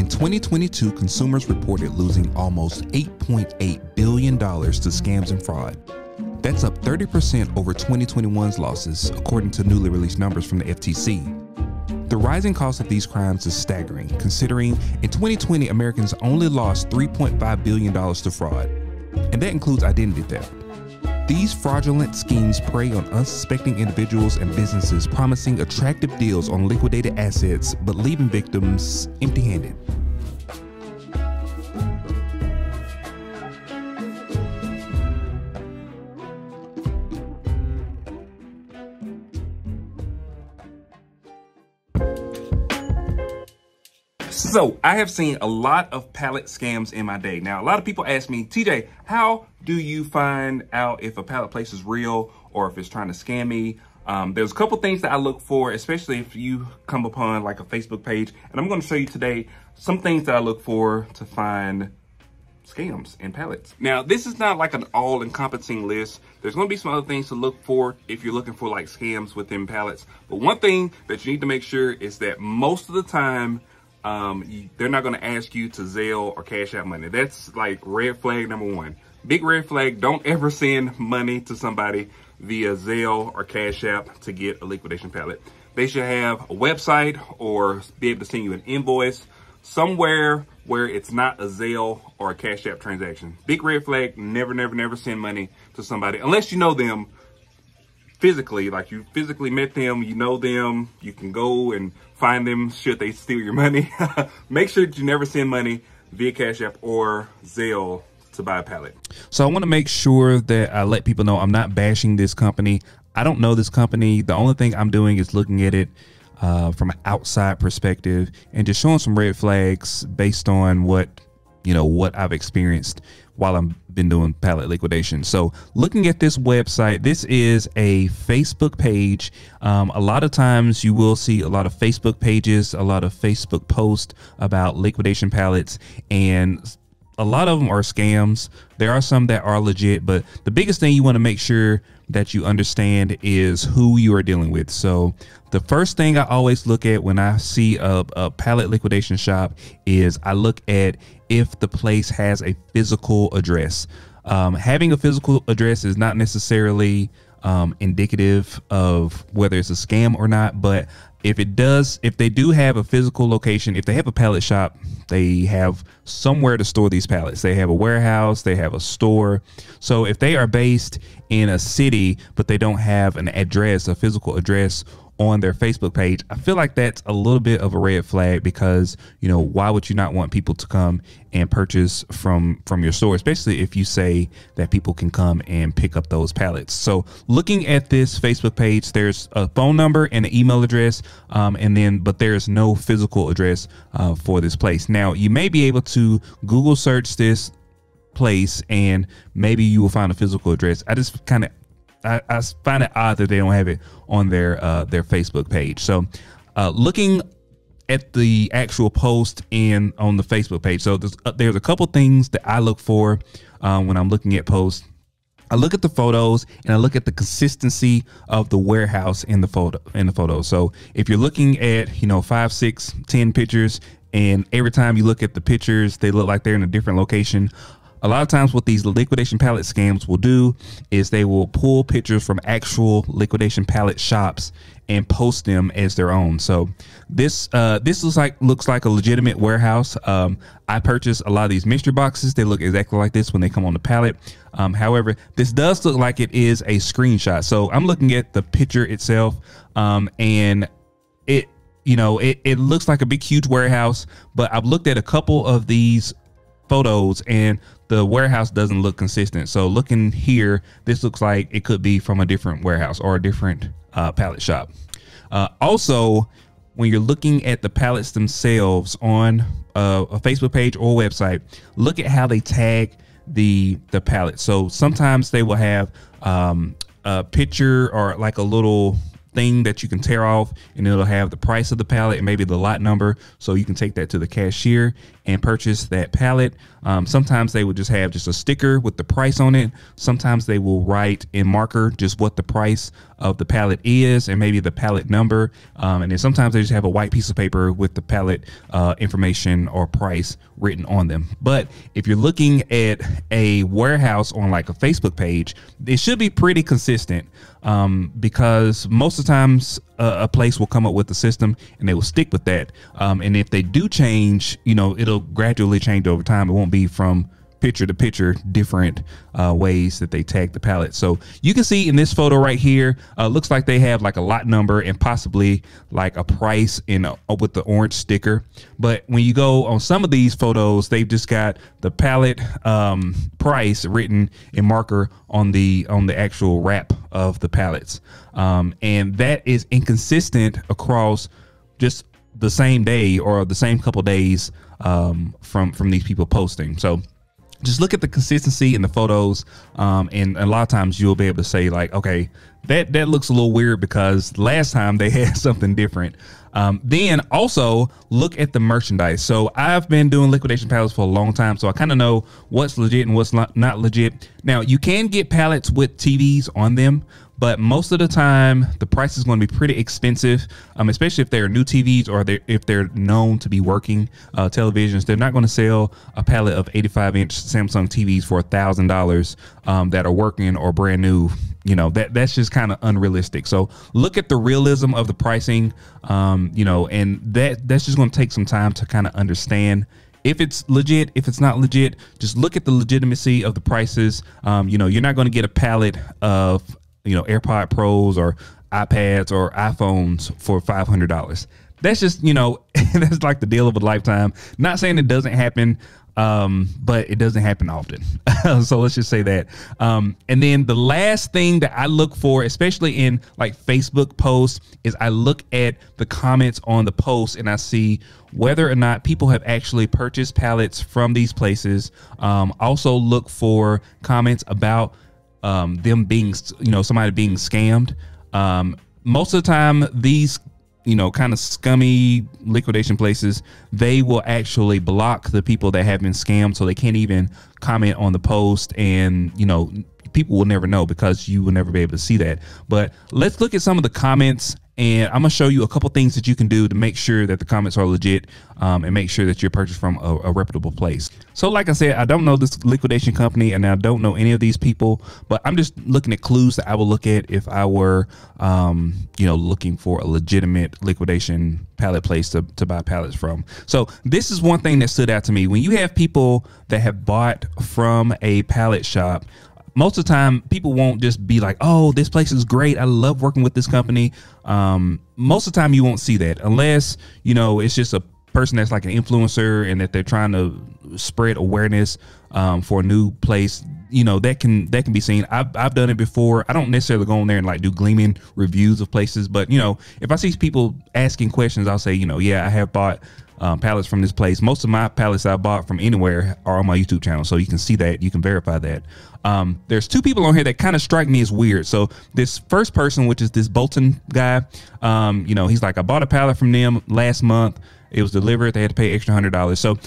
In 2022, consumers reported losing almost $8.8 billion to scams and fraud. That's up 30% over 2021's losses, according to newly released numbers from the FTC. The rising cost of these crimes is staggering, considering in 2020, Americans only lost $3.5 billion to fraud, and that includes identity theft. These fraudulent schemes prey on unsuspecting individuals and businesses, promising attractive deals on liquidated assets, but leaving victims empty-handed. So I have seen a lot of pallet scams in my day. Now, a lot of people ask me, TJ, how do you find out if a pallet place is real or if it's trying to scam me? There's a couple things that I look for, especially if you come upon like a Facebook page. And I'm going to show you today some things that I look for to find scams in pallets. Now, this is not like an all-encompassing list. There's going to be some other things to look for if you're looking for like scams within pallets. But one thing that you need to make sure is that most of the time, they're not going to ask you to Zelle or Cash App money. That's like red flag number one. Big red flag. Don't ever send money to somebody via Zelle or Cash App to get a liquidation pallet. They should have a website or be able to send you an invoice somewhere where it's not a Zelle or a Cash App transaction. Big red flag. Never, never, never send money to somebody unless you know them physically, like you physically met them, you know them, you can go and find them should they steal your money. Make sure that you never send money via Cash App or Zelle to buy a pallet. So I want to make sure that I let people know I'm not bashing this company. I don't know this company. The only thing I'm doing is looking at it from an outside perspective and just showing some red flags based on what I've experienced while I've been doing pallet liquidation. So looking at this website, this is a Facebook page. A lot of times you will see a lot of Facebook pages, a lot of Facebook posts about liquidation pallets, and a lot of them are scams. There are some that are legit, but the biggest thing you want to make sure that you understand is who you are dealing with. So the first thing I always look at when I see a pallet liquidation shop is I look at if the place has a physical address. Having a physical address is not necessarily indicative of whether it's a scam or not, but if they do have a physical location, if they have a pallet shop, they have somewhere to store these pallets. They have a warehouse, they have a store. So if they are based in a city, but they don't have an address, a physical address on their Facebook page, I feel like that's a little bit of a red flag because, why would you not want people to come and purchase from your store, especially if you say that people can come and pick up those pallets. So looking at this Facebook page, there's a phone number and an email address, but there's no physical address for this place. Now, you may be able to Google search this place and maybe you will find a physical address. I find it odd that they don't have it on their Facebook page. So looking at the actual post on the Facebook page. So there's a couple things that I look for when I'm looking at posts. I look at the photos and I look at the consistency of the warehouse in the photo. So if you're looking at, 5, 6, 10 pictures, and every time you look at the pictures, they look like they're in a different location. A lot of times what these liquidation pallet scams will do is they will pull pictures from actual liquidation pallet shops and post them as their own. So this looks like a legitimate warehouse. I purchased a lot of these mystery boxes. They look exactly like this when they come on the pallet. However, this does look like it is a screenshot. So I'm looking at the picture itself, and it looks like a big, huge warehouse, but I've looked at a couple of these photos and the warehouse doesn't look consistent. So looking here, this looks like it could be from a different warehouse or a different pallet shop. Also, when you're looking at the pallets themselves on a Facebook page or website, look at how they tag the pallet. So sometimes they will have a picture or like a little thing that you can tear off, and it'll have the price of the pallet and maybe the lot number, so you can take that to the cashier and purchase that pallet. Sometimes they will just have just a sticker with the price on it. Sometimes they will write in marker just what the price of the pallet is and maybe the pallet number, and then sometimes they just have a white piece of paper with the pallet information or price written on them. But if you're looking at a warehouse on like a Facebook page, it should be pretty consistent, because most of the times a place will come up with the system and they will stick with that, and if they do change, you know, it'll gradually change over time. It won't be from picture to picture different ways that they tag the pallet. So you can see in this photo right here, looks like they have like a lot number and possibly like a price in with the orange sticker. But when you go on some of these photos, they've just got the pallet price written in marker on the actual wrap of the pallets, and that is inconsistent across just the same day or the same couple days from these people posting. So just look at the consistency in the photos, and a lot of times you'll be able to say like, okay, that looks a little weird because last time they had something different. Then also look at the merchandise. So I've been doing liquidation pallets for a long time, so I kind of know what's legit and what's not legit. Now you can get pallets with TVs on them, but most of the time the price is going to be pretty expensive, especially if they're new TVs or if they're known to be working televisions. They're not going to sell a pallet of 85-inch Samsung TVs for $1,000 that are working or brand new. You know, that's just kind of unrealistic. So look at the realism of the pricing, you know, and that's just going to take some time to kind of understand if it's legit, if it's not legit. Just look at the legitimacy of the prices. You know, you're not going to get a pallet of, you know, AirPod Pros or iPads or iPhones for $500. That's just, you know, that's like the deal of a lifetime. Not saying it doesn't happen, but it doesn't happen often. So let's just say that. And then the last thing that I look for, especially in like Facebook posts, is I look at the comments on the post and I see whether or not people have actually purchased pallets from these places. Also look for comments about them being, you know, somebody being scammed. Most of the time, these, you know, kind of scummy liquidation places, they will actually block the people that have been scammed, so they can't even comment on the post, and, you know, people will never know because you will never be able to see that. But let's look at some of the comments, and I'm gonna show you a couple things that you can do to make sure that the comments are legit, and make sure that you're purchased from a reputable place. So like I said, I don't know this liquidation company and I don't know any of these people, but I'm just looking at clues that I will look at if I were, you know, looking for a legitimate liquidation pallet place to buy pallets from. So this is one thing that stood out to me. When you have people that have bought from a pallet shop, most of the time people won't just be like, oh, this place is great, I love working with this company. Most of the time you won't see that unless, you know, it's just a person that's like an influencer and that they're trying to spread awareness for a new place. You know, that can be seen. I've done it before. I don't necessarily go in there and like do gleaming reviews of places, but, you know, if I see people asking questions, I'll say, you know, yeah, I have bought pallets from this place. Most of my pallets I bought from anywhere are on my YouTube channel, so you can see that, you can verify that. There's two people on here that kind of strike me as weird. So this first person, which is this Bolton guy, you know, he's like, I bought a pallet from them last month. It was delivered. They had to pay extra $100. So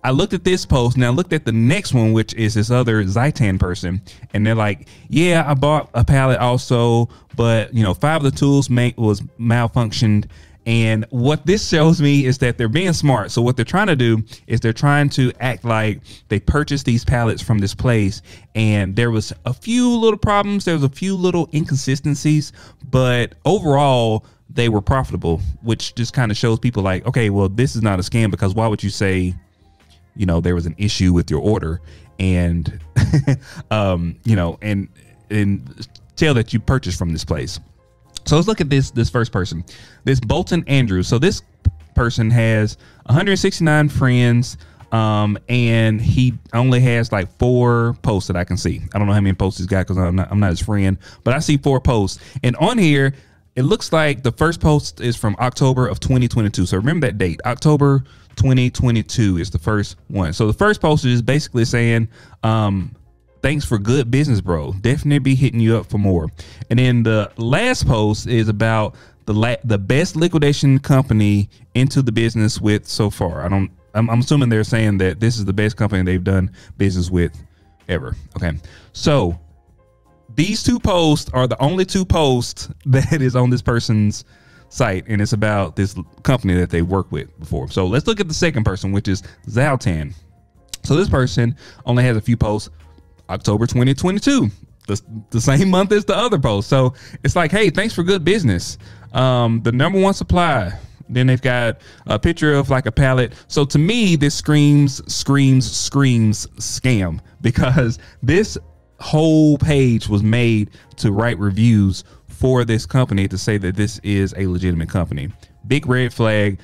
I looked at this post. Now I looked at the next one, which is this other Zaitan person, and they're like, yeah, I bought a pallet also, but, you know, 5 of the tools was malfunctioned. And what this shows me is that they're being smart. So what they're trying to do is they're trying to act like they purchased these pallets from this place, and there was a few little problems. There was a few little inconsistencies, but overall they were profitable, which just kind of shows people like, okay, well, this is not a scam, because why would you say, you know, there was an issue with your order and, you know, and tell that you purchased from this place. So let's look at this first person, this Bolton Andrews. So this person has 169 friends, and he only has like 4 posts that I can see. I don't know how many posts he's got because I'm not his friend, but I see 4 posts. And on here, it looks like the first post is from October of 2022. So remember that date, October 2022 is the first one. So the first post is basically saying, thanks for good business, bro. Definitely be hitting you up for more. And then the last post is about the best liquidation company into the business with so far. I'm assuming they're saying that this is the best company they've done business with ever. Okay, so these two posts are the only two posts that is on this person's site, and it's about this company that they worked with before. So let's look at the second person, which is Zaltan. So this person only has a few posts. October 2022, the same month as the other post. So it's like, hey, thanks for good business. The #1 supply. Then they've got a picture of like a pallet. So to me, this screams scam, because this whole page was made to write reviews for this company to say that this is a legitimate company. Big red flag.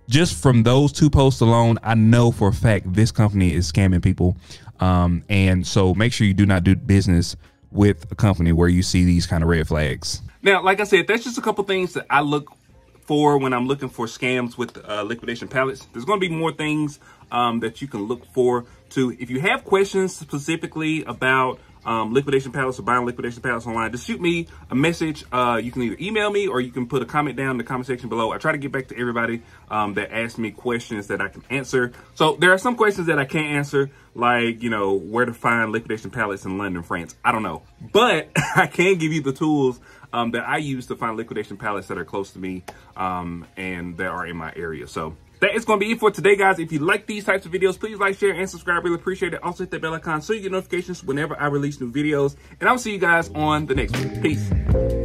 Just from those two posts alone, I know for a fact this company is scamming people. And so make sure you do not do business with a company where you see these kind of red flags. Now, like I said, that's just a couple things that I look for when I'm looking for scams with liquidation pallets. There's going to be more things that you can look for too. If you have questions specifically about liquidation pallets or buying liquidation pallets online, just shoot me a message. You can either email me or you can put a comment down in the comment section below. I try to get back to everybody that asks me questions that I can answer. So there are some questions that I can't answer, like, you know, where to find liquidation pallets in London, France. I don't know, but I can give you the tools that I use to find liquidation pallets that are close to me and that are in my area. So that is going to be it for today, guys. If you like these types of videos, please like, share, and subscribe. Really appreciate it. Also hit that bell icon so you get notifications whenever I release new videos. And I'll see you guys on the next one. Peace.